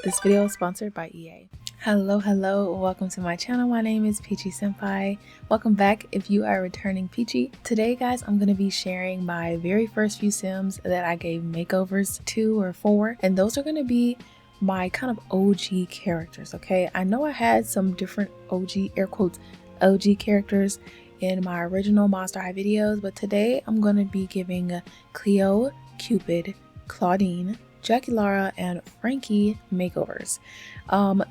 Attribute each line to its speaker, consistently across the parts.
Speaker 1: This video is sponsored by EA. Hello, welcome to my channel. My name is Peachy Senpai. Welcome back if you are returning Peachy. Today guys, I'm going to be sharing my very first few sims that I gave makeovers to or for, and those are going to be my kind of OG characters, okay? I know I had some different OG, air quotes, OG characters in my original Monster High videos, but today I'm going to be giving Cleo, Cupid, Claudine, Jackie Lara, and Frankie makeovers.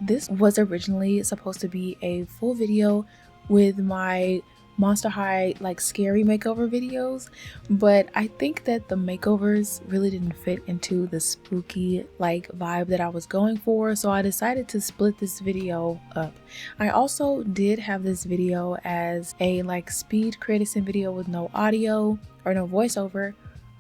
Speaker 1: This was originally supposed to be a full video with my Monster High like scary makeover videos, but I think that the makeovers really didn't fit into the spooky like vibe that I was going for, so I decided to split this video up. I also did have this video as a like speed creative sim video with no audio or no voiceover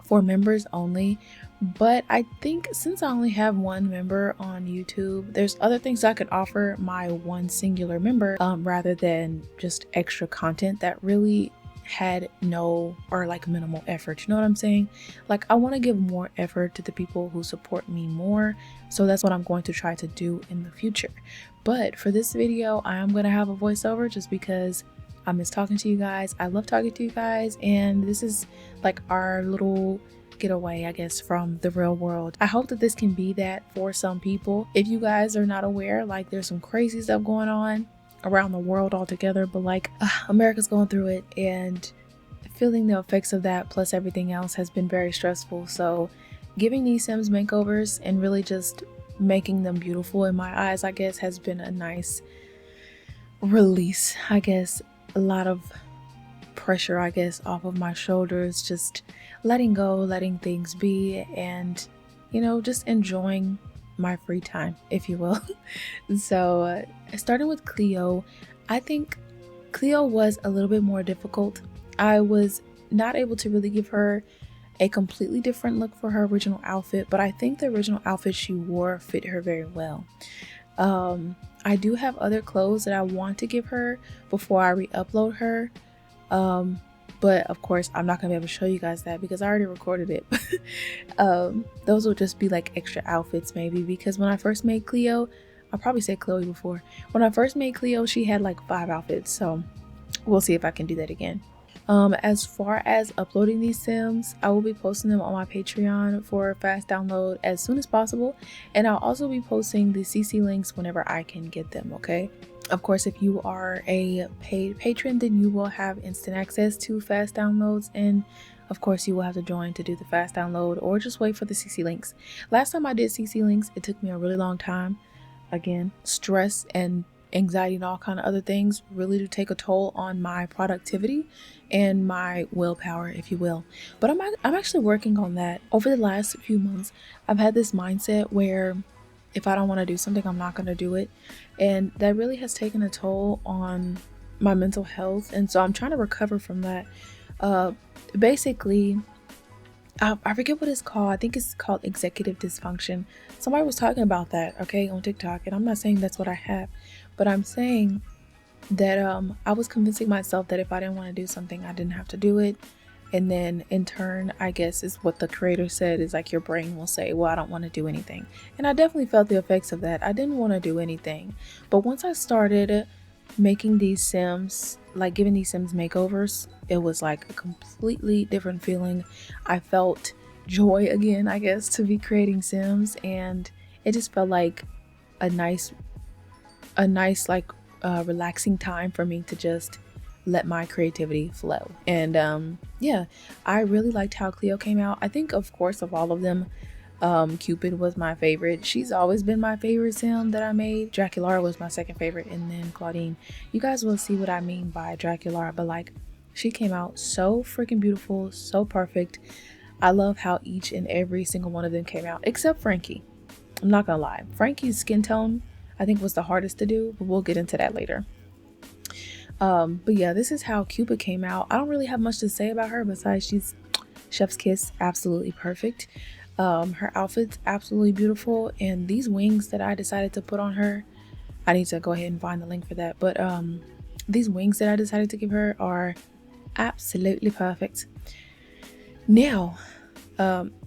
Speaker 1: for members only, but I think since I only have one member on YouTube, there's other things I could offer my one singular member rather than just extra content that really had no or like minimal effort. You know what I'm saying? Like, I want to give more effort to the people who support me more, so that's what I'm going to try to do in the future. But for this video, I am going to have a voiceover just because I miss talking to you guys. I love talking to you guys, and this is like our little getaway, I guess, from the real world. I hope that this can be that for some people. If you guys are not aware, like there's some crazy stuff going on around the world altogether, but like America's going through it, and feeling the effects of that plus everything else has been very stressful. So giving these sims makeovers and really just making them beautiful in my eyes, I guess, has been a nice release. I guess a lot of pressure, I guess, off of my shoulders, just letting go, letting things be, and you know, just enjoying my free time, if you will. So starting with Cleo, I think Cleo was a little bit more difficult. I was not able to really give her a completely different look for her original outfit, but I think the original outfit she wore fit her very well. I do have other clothes that I want to give her before I re-upload her, but of course I'm not gonna be able to show you guys that because I already recorded it. Those will just be like extra outfits maybe, because when I first made Cleo, I probably said Chloe before, when I first made Cleo she had like 5 outfits, so we'll see if I can do that again. As far as uploading these sims, I will be posting them on my Patreon for fast download as soon as possible, and I'll also be posting the CC links whenever I can get them, okay? Of course, if you are a paid patron, then you will have instant access to fast downloads, and of course you will have to join to do the fast download or just wait for the CC links. Last time I did CC links, it took me a really long time. Again, stress and anxiety and all kind of other things really do take a toll on my productivity and my willpower, if you will. But I'm actually working on that. Over the last few months, I've had this mindset where if I don't want to do something, I'm not going to do it, and that really has taken a toll on my mental health, and so I'm trying to recover from that. Basically, I forget what it's called. I think it's called executive dysfunction. Somebody was talking about that, okay, on TikTok, and I'm not saying that's what I have, but I'm saying that I was convincing myself that if I didn't want to do something, I didn't have to do it. And then in turn, I guess is what the creator said, is like your brain will say, well, I don't want to do anything. And I definitely felt the effects of that. I didn't want to do anything. But once I started making these sims, like giving these sims makeovers, it was like a completely different feeling. I felt joy again, I guess, to be creating sims, and it just felt like a nice like relaxing time for me to just let my creativity flow. And yeah, I really liked how Cleo came out. I think, of course, of all of them, Cupid was my favorite. She's always been my favorite sim that I made. Jackie Lara was my second favorite, and then Claudine. You guys will see what I mean by Jackie Lara, but like, she came out so freaking beautiful, so perfect. I love how each and every single one of them came out, except Frankie. I'm not gonna lie, Frankie's skin tone I think was the hardest to do, but we'll get into that later. But yeah, this is how Cupid came out. I don't really have much to say about her besides she's chef's kiss, absolutely perfect. Her outfit's absolutely beautiful, and these wings that I decided to put on her, I need to go ahead and find the link for that, but these wings that I decided to give her are absolutely perfect. Now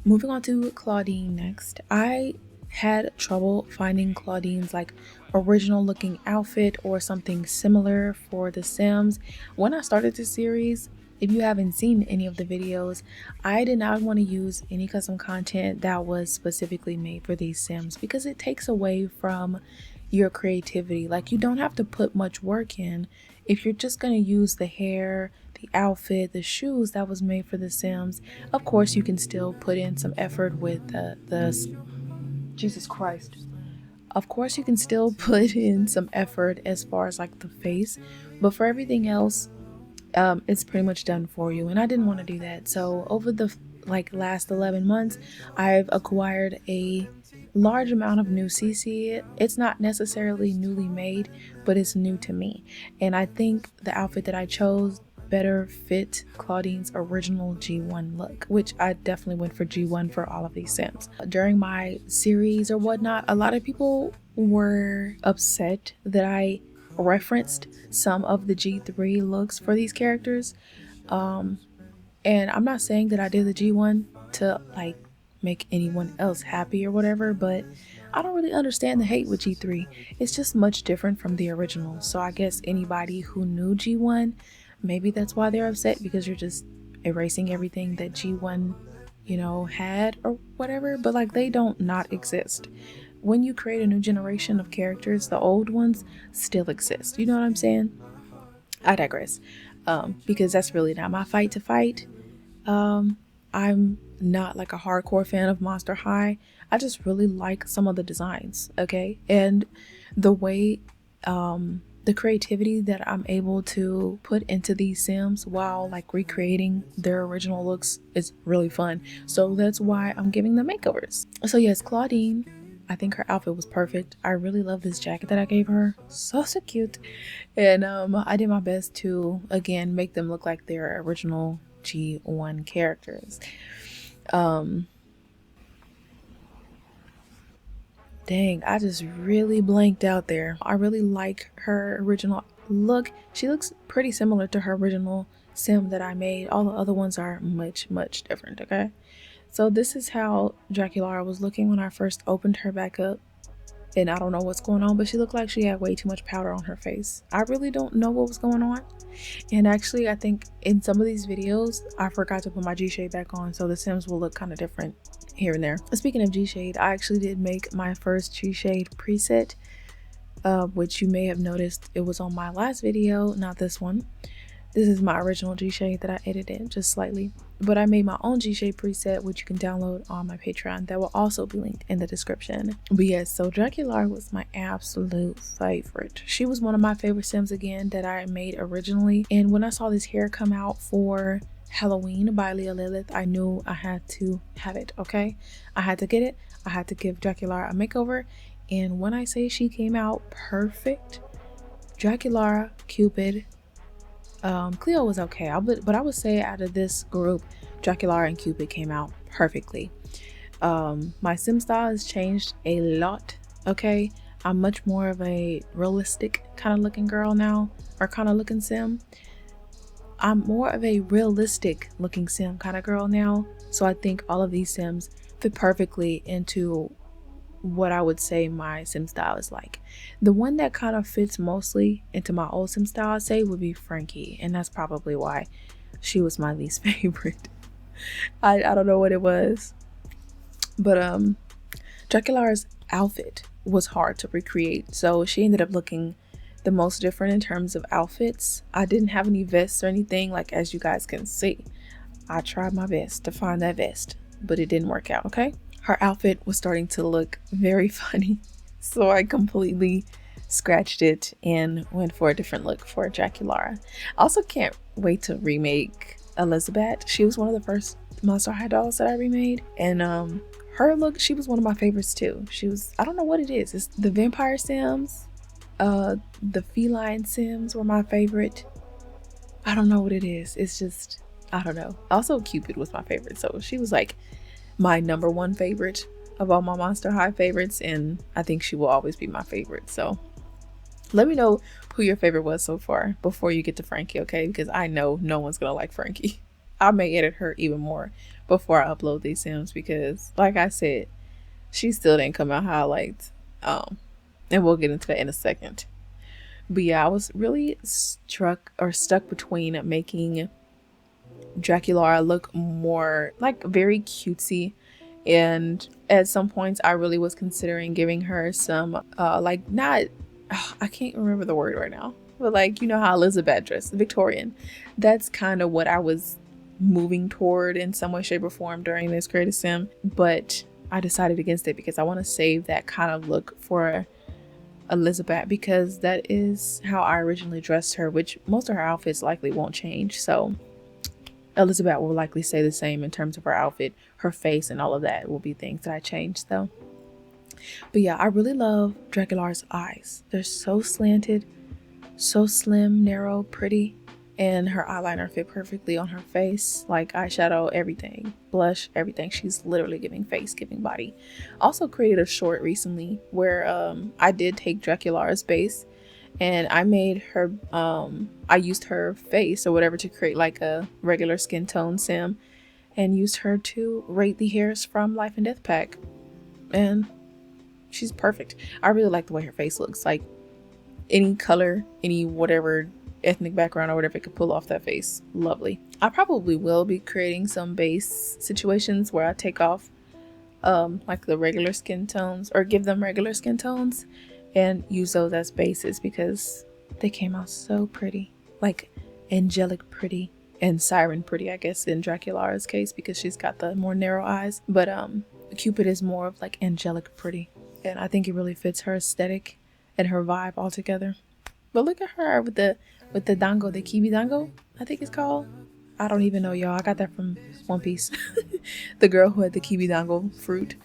Speaker 1: moving on to Claudine next. I had trouble finding Claudine's like original looking outfit or something similar for The Sims. When I started this series, if you haven't seen any of the videos, I did not want to use any custom content that was specifically made for these Sims because it takes away from your creativity. Like, you don't have to put much work in if you're just going to use the hair, the outfit, the shoes that was made for the Sims. Of course, you can still put in some effort with the Jesus Christ. Of course, you can still put in some effort as far as like the face, but for everything else, it's pretty much done for you. And I didn't want to do that. So over the like last 11 months, I've acquired a large amount of new CC. It's not necessarily newly made, but it's new to me. And I think the outfit that I chose better fit Claudine's original G1 look, which I definitely went for G1 for all of these Sims. During my series or whatnot, a lot of people were upset that I referenced some of the G3 looks for these characters. And I'm not saying that I did the G1 to like make anyone else happy or whatever, but I don't really understand the hate with G3. It's just much different from the original. So I guess anybody who knew G1, maybe that's why they're upset, because you're just erasing everything that G1, you know, had or whatever. But like, they don't not exist. When you create a new generation of characters, the old ones still exist. You know what I'm saying? I digress. Because that's really not my fight to fight. I'm not like a hardcore fan of Monster High. I just really like some of the designs, okay? And the way, the creativity that I'm able to put into these Sims while like recreating their original looks is really fun. So that's why I'm giving them makeovers. So yes, Claudine, I think her outfit was perfect. I really love this jacket that I gave her. So cute. And I did my best to, again, make them look like their original G1 characters. Dang, I just really blanked out there. I really like her original look. She looks pretty similar to her original Sim that I made. All the other ones are much, much different, okay? So this is how Draculara was looking when I first opened her back up. And I don't know what's going on, but she looked like she had way too much powder on her face. I really don't know what was going on. And actually, I think in some of these videos, I forgot to put my G-Shade back on, so the Sims will look kind of different here and there. Speaking of G-Shade, I actually did make my first G-Shade preset, which you may have noticed it was on my last video, not this one. This is my original G-Shade that I edited just slightly. But I made my own G-Shade preset, which you can download on my Patreon. That will also be linked in the description. But yes, so Draculara was my absolute favorite. She was one of my favorite Sims again that I made originally. And when I saw this hair come out for Halloween by Leah Lilith, I knew I had to have it, okay? I had to get it. I had to give Draculara a makeover. And when I say she came out perfect, Draculara, Cupid, Cleo was okay, but I would say out of this group, Draculara and Cupid came out perfectly. My Sim style has changed a lot, okay? I'm much more of a realistic kind of looking girl now, or kind of looking Sim. I'm more of a realistic looking Sim kind of girl now, so I think all of these Sims fit perfectly into what I would say my Sim style is like. The one that kind of fits mostly into my old Sim style, I'd say, would be Frankie, and that's probably why she was my least favorite. I don't know what it was, but Draculara's outfit was hard to recreate, so she ended up looking the most different in terms of outfits. I didn't have any vests or anything, like, as you guys can see. I tried my best to find that vest, but it didn't work out, okay? Her outfit was starting to look very funny, so I completely scratched it and went for a different look for Draculara. I also can't wait to remake Elizabeth. She was one of the first Monster High dolls that I remade, and her look, she was one of my favorites too. She was, I don't know what it is. It's the vampire Sims, the feline Sims were my favorite. I don't know what it is. It's just, I don't know. Also, Cupid was my favorite, so she was like my number one favorite of all my Monster High favorites, and I think she will always be my favorite. So let me know who your favorite was so far before you get to Frankie, okay? Because I know no one's gonna like Frankie. I may edit her even more before I upload these Sims, because like I said, She still didn't come out highlights. And we'll get into that in a second. But yeah, I was really stuck between making Dracula look more like very cutesy, and at some points I really was considering giving her some like not I can't remember the word right now, but like, you know how Elizabeth dressed, Victorian. That's kind of what I was moving toward in some way, shape, or form during this creative sim, but I decided against it because I want to save that kind of look for Elizabeth, because that is how I originally dressed her, which most of her outfits likely won't change. So Elizabeth will likely stay the same in terms of her outfit. Her face and all of that will be things that I changed though. But yeah, I really love Dracula's eyes. They're so slanted, so slim, narrow, pretty, and her eyeliner fit perfectly on her face. Like eyeshadow, everything, blush, everything. She's literally giving face, giving body. Also created a short recently where I did take Dracula's base and I made her I used her face or whatever to create like a regular skin tone sim, and used her to rate the hairs from Life and Death pack, and she's perfect. I really like the way her face looks. Like any color, any whatever ethnic background or whatever it could pull off that face, lovely. I probably will be creating some base situations where I take off like the regular skin tones, or give them regular skin tones and use those as bases, because they came out so pretty, like angelic pretty and siren pretty, I guess, in Dracula's case, because she's got the more narrow eyes. But Cupid is more of like angelic pretty, and I think it really fits her aesthetic and her vibe altogether. But look at her with the dango, the kiwi dango, I think it's called. I don't even know, y'all. I got that from One Piece. The girl who had the kiwi dango fruit,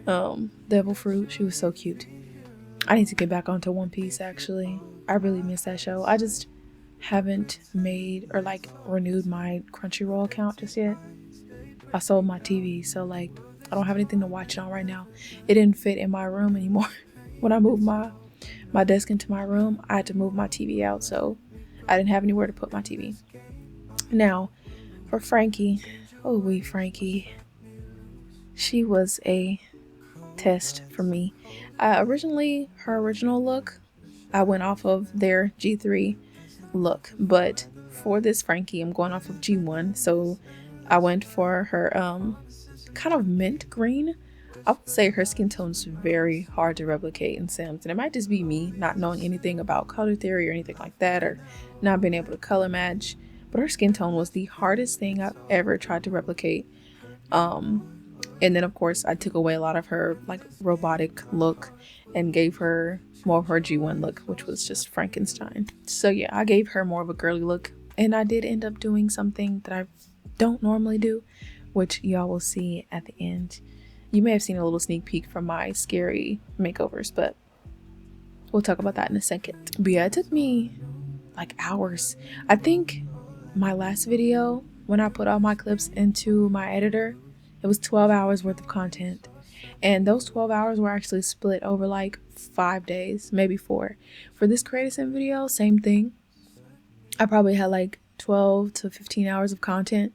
Speaker 1: devil fruit. She was so cute. I need to get back onto One Piece, actually. I really miss that show. I just haven't made or like renewed my Crunchyroll account just yet. I sold my TV, so like I don't have anything to watch it on right now. It didn't fit in my room anymore. When I moved my desk into my room, I had to move my TV out, so I didn't have anywhere to put my TV. Now, for Frankie, oh wee Frankie, she was a test for me. Originally, her original look, I went off of their G3 look, but for this Frankie, I'm going off of G1, so I went for her kind of mint green. I would say her skin tone's very hard to replicate in Sims, and it might just be me not knowing anything about color theory or anything like that, or not being able to color match, but her skin tone was the hardest thing I've ever tried to replicate. And then of course I took away a lot of her like robotic look and gave her more of her G1 look, which was just Frankenstein. So yeah, I gave her more of a girly look, and I did end up doing something that I don't normally do, which y'all will see at the end. You may have seen a little sneak peek from my scary makeovers, but we'll talk about that in a second. But yeah, it took me like hours. I think my last video, when I put all my clips into my editor, it was 12 hours worth of content. And those 12 hours were actually split over like 5 days, maybe 4. For this creative sim video, same thing. I probably had like 12 to 15 hours of content,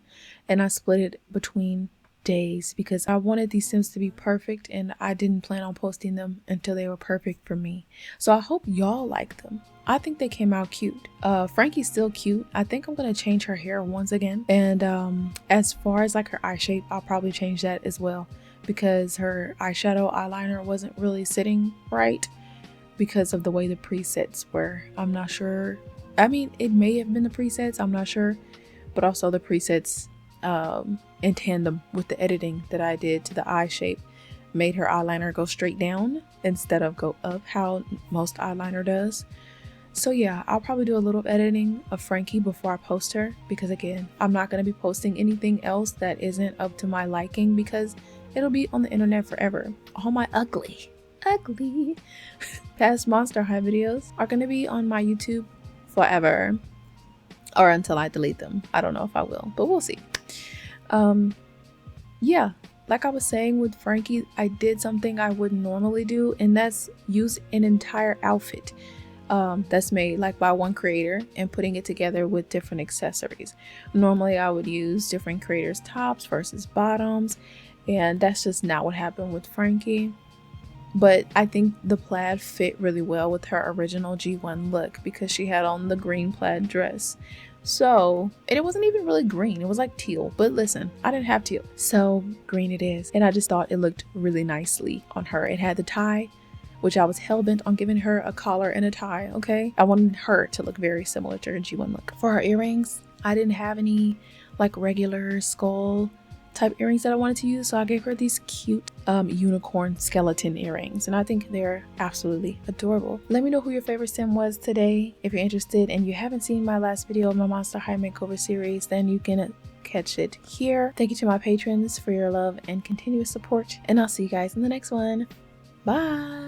Speaker 1: and I split it between days because I wanted these sims to be perfect, and I didn't plan on posting them until they were perfect for me. So I hope y'all like them. I think they came out cute. Frankie's still cute. I think I'm gonna change her hair once again, and as far as like her eye shape, I'll probably change that as well, because her eyeshadow eyeliner wasn't really sitting right because of the way the presets were. I'm not sure. I mean, it may have been the presets, I'm not sure, but also the presets in tandem with the editing that I did to the eye shape made her eyeliner go straight down instead of go up how most eyeliner does. So yeah, I'll probably do a little editing of Frankie before I post her, because again, I'm not going to be posting anything else that isn't up to my liking, because it'll be on the internet forever. All my ugly past Monster High videos are going to be on my YouTube forever, or until I delete them. I don't know if I will, but we'll see. Yeah, like I was saying with Frankie, I did something I wouldn't normally do, and that's use an entire outfit that's made like by one creator and putting it together with different accessories. Normally I would use different creators' tops versus bottoms, and that's just not what happened with Frankie. But I think the plaid fit really well with her original G1 look because she had on the green plaid dress. So, and it wasn't even really green, it was like teal. But listen, I didn't have teal, so green it is. And I just thought it looked really nicely on her. It had the tie, which I was hell-bent on giving her a collar and a tie, okay? I wanted her to look very similar to her G1 look. For her earrings, I didn't have any like regular skull type earrings that I wanted to use, so I gave her these cute unicorn skeleton earrings, and I think they're absolutely adorable. Let me know who your favorite sim was today. If you're interested and you haven't seen my last video of my Monster High makeover series, then you can catch it here. Thank you to my patrons for your love and continuous support, and I'll see you guys in the next one. Bye.